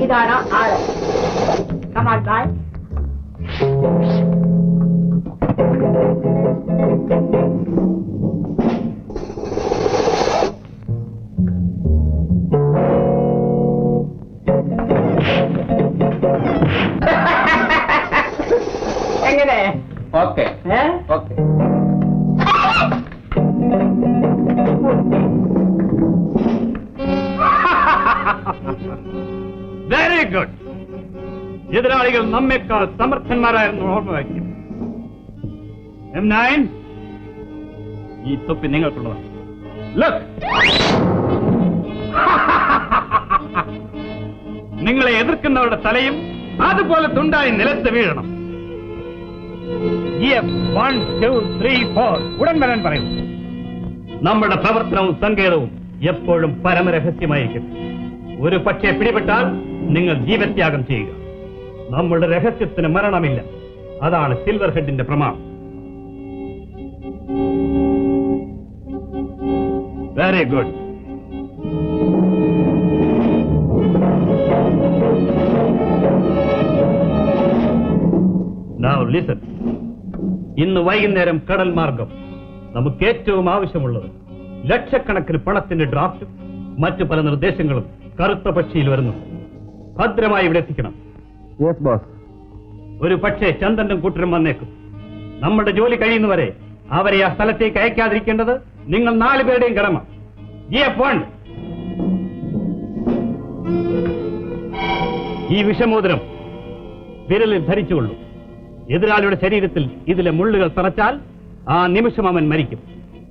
ഇതാണ് ആള്. Come on, guys. എങ്ങനെ? Okay okay. Very good. എതിരാളികൾ നമ്മേക്കാൾ സമർത്ഥന്മാരായിരുന്നു ഓർമ്മ വയ്ക്കും. M9, ഈ തൊപ്പി നിങ്ങൾക്കുള്ളതാണ്. Look. നിങ്ങളെ എതിർക്കുന്നവരുടെ തലയും അതുപോലെ തുണ്ടായി നിലത്ത് വീഴണം. 1, 2, 3, 4 ഉടൻ വരാൻ പറയും. നമ്മുടെ പ്രവർത്തനവും സങ്കേതവും എപ്പോഴും പരമരഹസ്യമായിരിക്കും. ഒരു പക്ഷേ പിടിപെട്ടാൽ നിങ്ങൾ ജീവത്യാഗം ചെയ്യുക. നമ്മുടെ രഹസ്യത്തിന് മരണമില്ല. അതാണ് സിൽവർ ഹെഡിന്റെ പ്രമാണം. Very good. Now listen. ഇന്ന് വൈകുന്നേരം കടൽ മാർഗം നമുക്ക് ഏറ്റവും ആവശ്യമുള്ളത് ലക്ഷക്കണക്കിന് പണത്തിന്റെ ഡ്രാഫ്റ്റും മറ്റു പല നിർദ്ദേശങ്ങളും കറുത്ത പക്ഷിയിൽ വരുന്നു. ഭദ്രമായി ഇവിടെ എത്തിക്കണം. ഒരു പക്ഷേ ചന്ദനും കൂട്ടരും വന്നേക്കും. നമ്മുടെ ജോലി കഴിയുന്നവരെ അവരെ ആ സ്ഥലത്തേക്ക് അയക്കാതിരിക്കേണ്ടത് നിങ്ങൾ 4 പേരുടെയും കടമ. ഈ വിഷമോദരം വിരലിൽ ധരിച്ചുകൊള്ളൂ. എതിരാളിയുടെ ശരീരത്തിൽ ഇതിലെ മുള്ളുകൾ തറച്ചാൽ ആ നിമിഷം അവൻ മരിക്കും.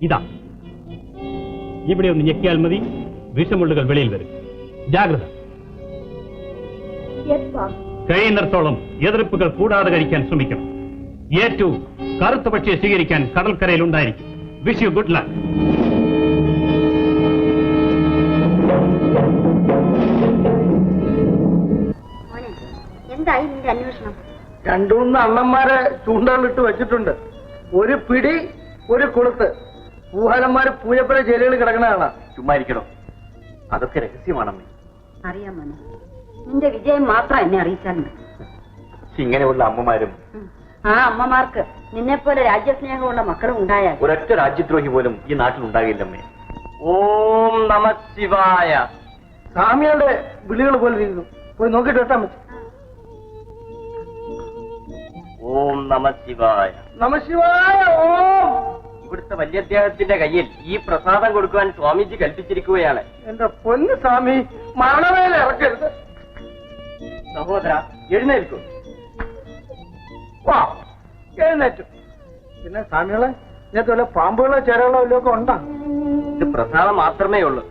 ഇതാ, ഇവിടെ ഒന്ന് ഞെക്കിയാൽ മതി, വിഷമുള്ളുകൾ വെളിയിൽ വരും. ജാഗ്രത. കഴിയുന്നിടത്തോളം എതിർപ്പുകൾ കൂടാതെ കഴിക്കാൻ ശ്രമിക്കണം. ഏറ്റവും കറുത്ത പക്ഷിയെ സ്വീകരിക്കാൻ കടൽക്കരയിൽ ഉണ്ടായിരിക്കും. Wish you good luck. എന്തായി നിന്റെ അന്വേഷണം? 2-3 അണ്ണന്മാരെ ചൂണ്ടകളിട്ട് വെച്ചിട്ടുണ്ട്. ഒരു പിടി, ഒരു കുളുത്ത്. പൂഹാലന്മാര് പൂയപ്പുര ജയിലുകളിൽ കിടക്കണതാണ്. ചുമ്മാ ഇരിക്കണോ? അതൊക്കെ രഹസ്യമാണെന്നേ. അറിയാം മോനെ, നിന്റെ വിജയം മാത്രം എന്നെ അറിയിച്ചാലുണ്ട്. ഇങ്ങനെയുള്ള അമ്മമാരും ആ അമ്മമാർക്ക് നിന്നെപ്പോലെ രാജ്യസ്നേഹമുള്ള മക്കളും ഉണ്ടായാൽ ഒരൊറ്റ രാജ്യദ്രോഹി പോലും ഈ നാട്ടിൽ ഉണ്ടാകില്ലമ്മേ. ഓം നമ ശിവായ. സ്വാമികളുടെ വിളികൾ പോലെ ഇരിക്കുന്നു. പോയി നോക്കിട്ട് വെട്ടാൻ പറ്റും. ഓം നമ ശിവായ. നമ ശിവായ. ഓം. ഇവിടുത്തെ വല്യദ്ദേഹത്തിന്റെ കയ്യിൽ ഈ പ്രസാദം കൊടുക്കുവാൻ സ്വാമിജി കൽപ്പിച്ചിരിക്കുകയാണ്. എന്റെ പൊന്ന് സ്വാമി, മരണവേല ഇറക്കരുത്. സഹോദര, എഴുന്നേൽക്കൂ. വാ, എഴുന്നേറ്റു. പിന്നെ സ്വാമികളെ, ഇതിനകത്ത് വല്ല പാമ്പുകളോ ചേരകളോ വല്ലതൊക്കെ ഉണ്ടോ? ഇത് പ്രസാദം മാത്രമേ ഉള്ളൂ.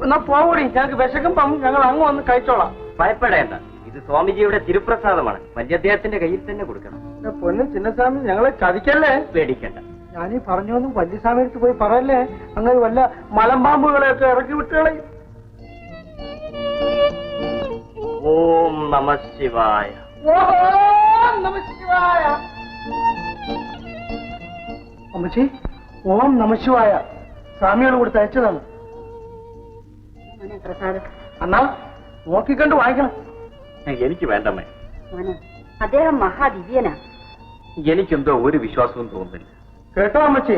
എന്നാ പോകൂടി, ഞങ്ങൾക്ക് വിശക്കുമ്പം ഞങ്ങൾ അങ്ങ് വന്ന് കഴിച്ചോളാം. ഭയപ്പെടേണ്ട, ഇത് സ്വാമിജിയുടെ തിരുപ്രസാദമാണ്. വല്യദ്ദേഹത്തിന്റെ കയ്യിൽ തന്നെ കൊടുക്കണം. എന്റെ പൊന്ന് ചിന്നസ്വാമി, ഞങ്ങളെ ചതിക്കല്ലേ. പേടിക്കണ്ട. ഞാനീ പറഞ്ഞൊന്നും വല്യസ്വാമി അടുത്ത് പോയി പറയല്ലേ. അങ്ങനെ വല്ല മലമ്പാമ്പുകളെയൊക്കെ ഇറക്കി വിട്ടുകളയും. ഓം നമ ശിവായ. ഓം നമ ശിവായ. അമ്മച്ചി, ഓം നമ ശിവായ സ്വാമികൾ കൊടുത്ത് അയച്ചതാണ്. പ്രസാദം എന്നാ നോക്കിക്കണ്ട് വാങ്ങിക്കണം. എനിക്ക് വേണ്ടമ്മേ. മോനെ, അദ്ദേഹം മഹാദിവ്യനാ. എനിക്കെന്തോ ഒരു വിശ്വാസവും തോന്നുന്നില്ല. കേട്ടോ അമ്മച്ചി,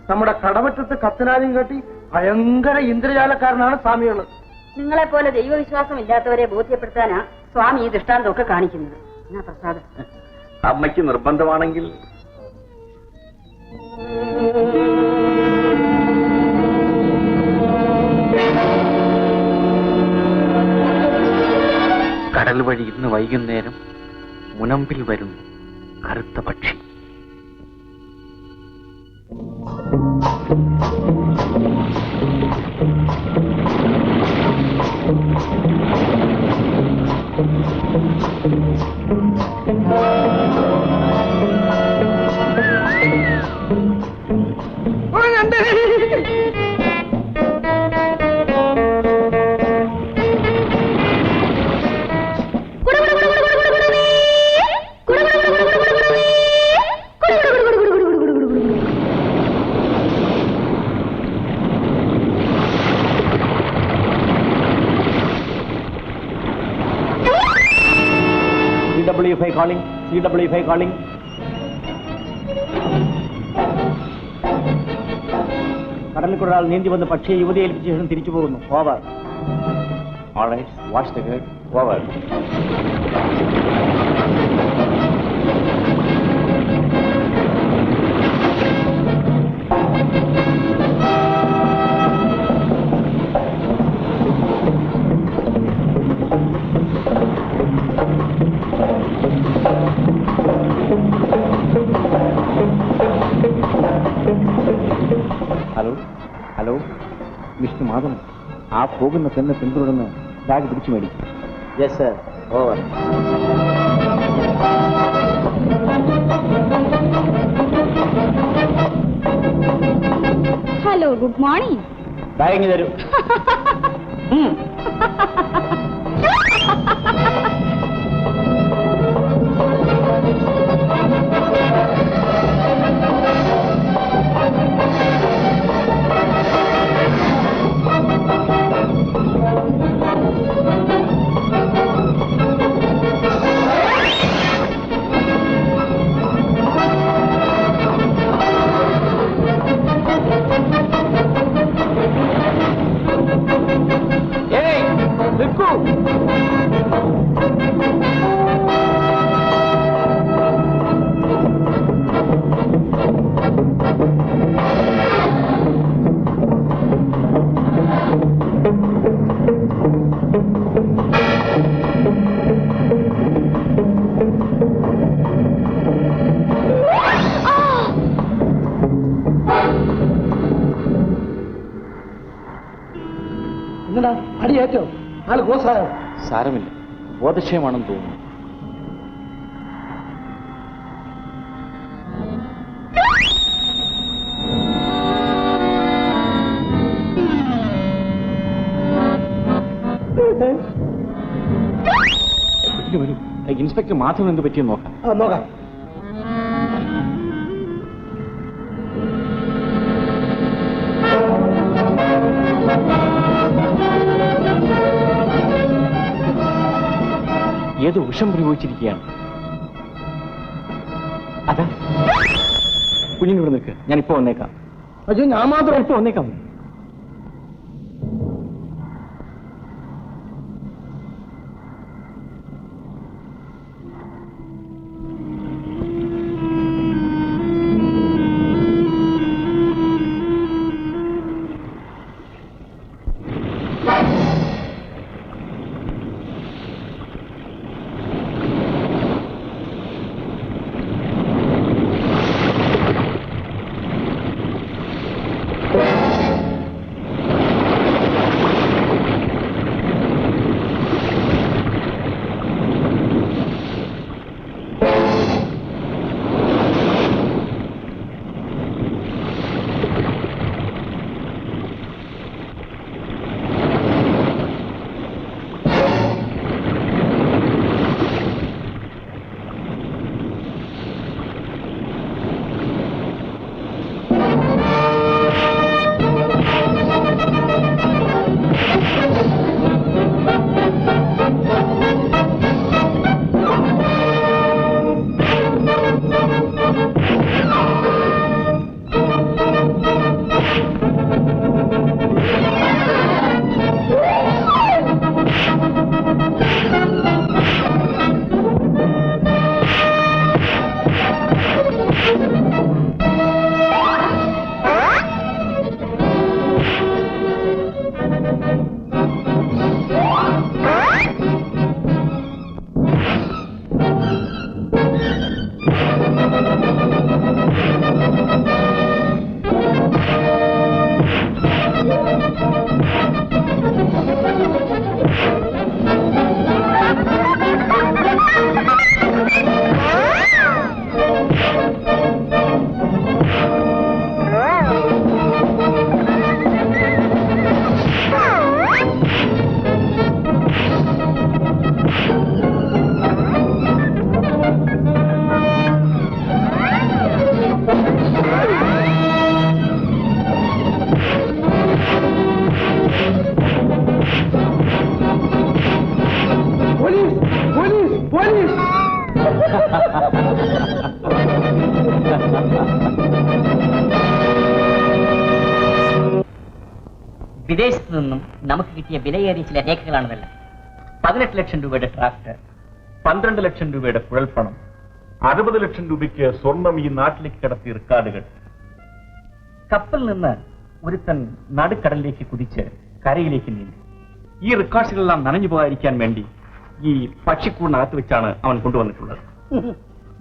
നമ്മുടെ കടമറ്റത്ത് കത്തനാരും കെട്ടി ഭയങ്കര ഇന്ദ്രജാലക്കാരനാണ് സ്വാമികൾ. നിങ്ങളെ പോലെ ദൈവവിശ്വാസം ഇല്ലാത്തവരെ ബോധ്യപ്പെടുത്താനാ സ്വാമി ഈ ദൃഷ്ടാന്തമൊക്കെ കാണിക്കുന്നത്. എന്നാ പ്രസാദം. അമ്മയ്ക്ക് നിർബന്ധമാണെങ്കിൽ. കടൽ വഴി ഇന്ന് വൈകുന്നേരം മുനമ്പിൽ വരുന്നു കറുത്ത പക്ഷി. CW5 calling. CW5 calling. കടലിൽ കൂടെ ഒരാൾ നീന്തി വന്ന് പക്ഷിയെ യുവതിയെ ഏൽപ്പിച്ച ശേഷം തിരിച്ചു പോകുന്നു. Over. All right, watch the gate. Over. Hello mister Madhavan, ആ പോകുന്ന തന്നെ പിന്തുടർന്ന് ബാഗ് പിടിച്ചു മേടിക്കും. Yes sir. Over. Hello, good morning. Bag തരൂ. എന്നടാ അടിയേറ്റോ? ആള് ഗോസായോ? സാരമില്ല, ബോധക്ഷയമാണെന്ന് തോന്നുന്നു. വരൂ, ഇൻസ്പെക്ടർ മാധവൻ എന്ത് പറ്റിയെന്ന് നോക്കാം. നോക്കാം. ഏതോ വിഷം പ്രയോഗിച്ചിരിക്കുകയാണ്. അതാ കുഞ്ഞിനിവിടെ നിൽക്ക്, ഞാനിപ്പോ വന്നേക്കാം. അയ്യോ, ഞാൻ മാത്രം ഇപ്പൊ വന്നേക്കാം. വിദേശത്ത് നിന്നും നമുക്ക് കിട്ടിയ വിലയേറിയ ചില രേഖകളാണിതെല്ലാം. 18 ലക്ഷം രൂപയുടെ ഡ്രാഫ്റ്റ്, 12 ലക്ഷം രൂപയുടെ കുഴൽപ്പണം, 60 ലക്ഷം രൂപയ്ക്ക് സ്വർണം ഈ നാട്ടിലേക്ക് കടത്തിയ റെക്കോർഡുകൾ. കപ്പലിൽ നിന്ന് ഒരുത്തൻ നടുക്കടലിലേക്ക് കുതിച്ച് കരയിലേക്ക് നീന്തി. ഈ റെക്കോർഡ്സുകളെല്ലാം നനഞ്ഞു പോകാതിരിക്കാൻ വേണ്ടി ഈ പക്ഷിക്കൂടിനകത്ത് വെച്ചാണ് അവൻ കൊണ്ടുവന്നിട്ടുള്ളത്.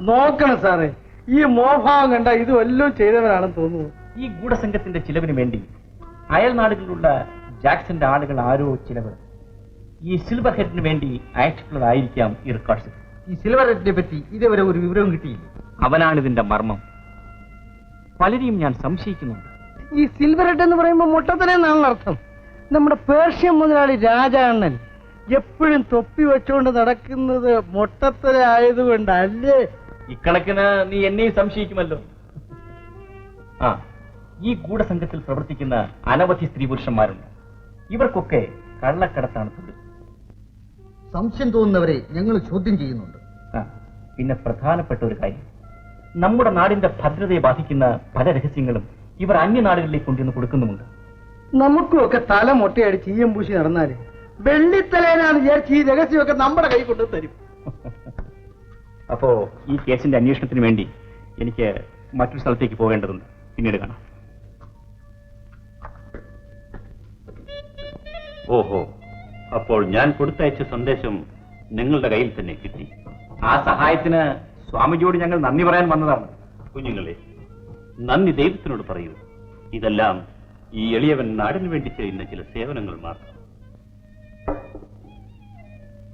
നോക്കണം സാറേ, ഈ മോഭാവം കണ്ട ഇത് വല്ലതും ചെയ്തവനാണെന്ന് തോന്നുന്നു. ഈ ഗൂഢസംഘത്തിന്റെ ചിലവിന് വേണ്ടി അയൽ നാടുകളിലുള്ള ജാക്സന്റെ ആളുകൾ ആരോ ചിലവ് ഈ സിൽവർ ഹെഡിന് വേണ്ടി അയച്ചിട്ടുള്ളതായിരിക്കാം ഈ റെക്കോർഡ്സ്. ഈ സിൽവർ ഹെഡിനെ പറ്റി ഇതുവരെ ഒരു വിവരവും കിട്ടിയില്ല. അവനാണിതിന്റെ മർമ്മം. പലരെയും ഞാൻ സംശയിക്കുന്നുണ്ട്. ഈ സിൽവർ ഹെഡ് എന്ന് പറയുമ്പോൾ മുട്ടത്തനെന്നാണല്ലോ അർത്ഥം. നമ്മുടെ പേർഷ്യൻ മുതലാളി രാജാണ്ണൻ എപ്പോഴും തൊപ്പി വെച്ചുകൊണ്ട് നടക്കുന്നത് മുട്ടത്തല ആയതുകൊണ്ടല്ലേ? ഇക്കണക്കിന് നീ എന്നെയും സംശയിക്കുമല്ലോ. ആ, ഈ ഗൂഢസംഘത്തിൽ പ്രവർത്തിക്കുന്ന അനവധി സ്ത്രീ പുരുഷന്മാരുണ്ട്. ഇവർക്കൊക്കെ കള്ളക്കടത്താണ് തൊഴിൽ. സംശയം തോന്നുന്നവരെ ഞങ്ങൾ ചോദ്യം ചെയ്യുന്നുണ്ട്. പിന്നെ പ്രധാനപ്പെട്ട ഒരു കാര്യം, നമ്മുടെ നാടിന്റെ ഭദ്രതയെ ബാധിക്കുന്ന പല രഹസ്യങ്ങളും ഇവർ അന്യനാടുകളിലേക്ക് കൊണ്ടുവന്ന് കൊടുക്കുന്നുമുണ്ട്. നമുക്കുമൊക്കെ തല മൊട്ടയടിച്ച് ഈയം പൂശി നടന്നാല് വെള്ളിത്തലേനാന്ന് വിചാരിച്ച് ഈ രഹസ്യമൊക്കെ നമ്മുടെ കൈ കൊണ്ടു തരും. അപ്പോ ഈ കേസിന്റെ അന്വേഷണത്തിന് വേണ്ടി എനിക്ക് മറ്റൊരു സ്ഥലത്തേക്ക് പോകേണ്ടതുണ്ട്. പിന്നീട് കാണാം. ഓഹോ, അപ്പോൾ ഞാൻ കൊടുത്തയച്ച സന്ദേശം നിങ്ങളുടെ കയ്യിൽ തന്നെ കിട്ടി. ആ സഹായത്തിന് സ്വാമിജിയോട് ഞങ്ങൾ നന്ദി പറയാൻ വന്നതാണ്. കുഞ്ഞുങ്ങളെ, നന്ദി ദൈവത്തിനോട് പറയൂ. ഇതെല്ലാം ഈ എളിയവൻ നാടിനു വേണ്ടി ചെയ്യുന്ന ചില സേവനങ്ങൾ മാത്രം.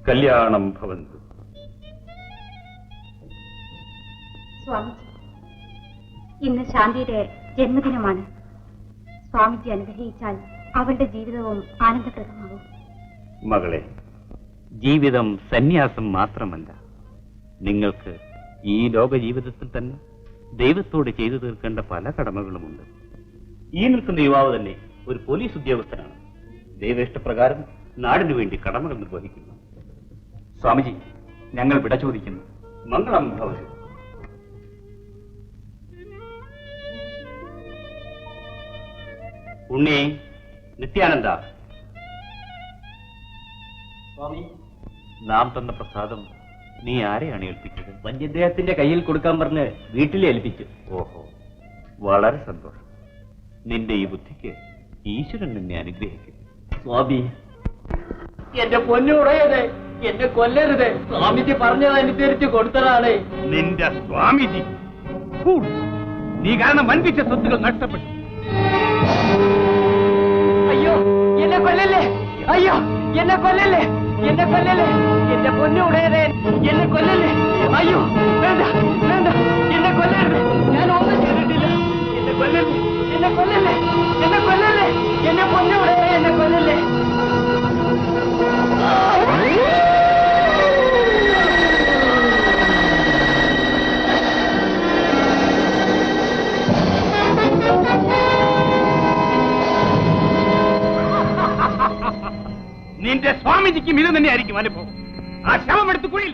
കല്യാണം ഭവന്തു. സ്വാമിജി, ഇന്ന് ശാന്തിയുടെ ജന്മദിനമാണ്. സ്വാമിജി അനുഗ്രഹിച്ചാൽ അവളുടെ ജീവിതവും ആനന്ദപ്രദമാകും. മകളെ, ജീവിതം സന്യാസം മാത്രമല്ല. നിങ്ങൾക്ക് ഈ ലോക ജീവിതത്തിൽ തന്നെ ദൈവത്തോട് ചെയ്തു തീർക്കേണ്ട പല കടമകളുമുണ്ട്. ഈ നിൽക്കുന്ന യുവാവ് തന്നെ ഒരു പോലീസ് ഉദ്യോഗസ്ഥനാണ്. ദൈവേഷ്ടപ്രകാരം നാടിനു വേണ്ടി കടമകൾ നിർവഹിക്കുന്നു. സ്വാമിജി, ഞങ്ങൾ വിട ചോദിക്കുന്നു. മംഗളം ഭവതു. ഉണ്ണി, നിത്യാനന്ദ, സ്വാമി, നാം തന്ന പ്രസാദം നീ ആരെയാണ് ഏൽപ്പിച്ചത്? വന്യദ്ദേഹത്തിന്റെ കയ്യിൽ കൊടുക്കാൻ പറഞ്ഞ് വീട്ടിൽ ഏൽപ്പിച്ചു. ഓഹോ, വളരെ സന്തോഷം. നിന്റെ ഈ ബുദ്ധിക്ക് ഈശ്വരൻ നിന്നെ അനുഗ്രഹിക്കും. സ്വാമി, എന്റെ പൊന്നുടയതെ, എന്നെ കൊല്ലരുത്. സ്വാമിജി പറഞ്ഞതനുസരിച്ച് കൊടുത്തതാണ്. നിന്റെ സ്വാമിജി നീ കാരണം വൻപിച്ച സ്വത്തുകൾ നഷ്ടപ്പെട്ടു. അയ്യോ, എന്നെ കൊല്ലല്ലേ! അയ്യോ, എന്നെ കൊല്ലല്ലേ! എന്നെ കൊല്ലല്ലേ! എന്റെ പൊന്നുടയതെ, എന്നെ കൊല്ലല്ലേ! അയ്യോ, വേണ്ട വേണ്ട, എന്നെ കൊല്ലരുത്. ഞാൻ ഒന്നും ചെയ്തിട്ടില്ല. എന്നെ കൊല്ലല്ലേ! എന്നെ കൊല്ലല്ലേ! എന്നെ കൊല്ലല്ലേ! എന്നെ പൊന്നുടയതെ, എന്നെ കൊല്ലല്ലേ! നിന്റെ സ്വാമിജിക്കും ഇത് തന്നെയായിരിക്കും അനുഭവം. ആ ശവം എടുത്ത് കുഴിയിൽ